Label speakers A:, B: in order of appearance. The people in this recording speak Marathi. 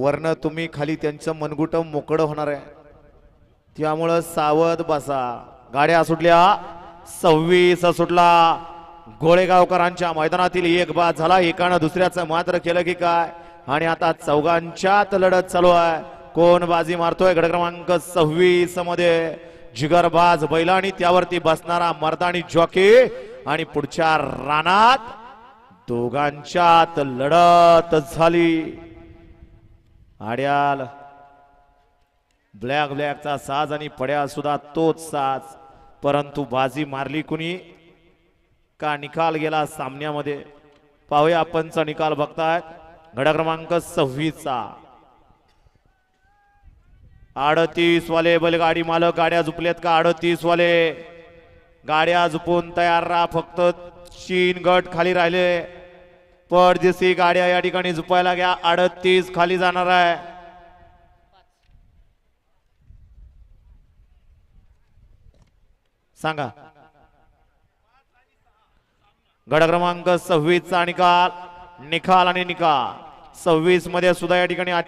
A: वरनं तुम्ही खाली त्यांचं मनगुट मोकळं होणार आहे, त्यामुळं सावध बसा. गाड्या सुटल्या, 26 सुटला. गोळेगावकरांच्या मैदानातील एक बाद झाला, एकानं दुसऱ्याचं मात्र केलं की काय. आणि आता चौघांच्यात लढत चालू आहे. कोण बाजी मारतोय? गड क्रमांक 26 मध्ये जिगरबाज बैल आणि त्यावरती बसणारा मर्दानी जॉकी. आणि पुढच्या रानात दोघांच्यात लढत झाली. आड्याल ब्लॅकचा साज आणि पड्या सुद्धा तोच साज, परंतु बाजी मारली कुणी का निकाल गेला सामन्यामध्ये? पाहूया आपणचा निकाल बघताय. घडा क्रमांक 26 चा 38 वाले बैलगाडी मालक गाड्या झुपलेत का? 38 वाले गाड्या झुपून तयार राहा. फक्त 3 गट खाली राहिले. परदेशी गाड्या या ठिकाणी झुपायला घ्या. 38 खाली जाणार आहे. सांगा गड क्रमांक 26 चा निकाल. निकाल आणि निकाल 26 मध्ये सुद्धा या ठिकाणी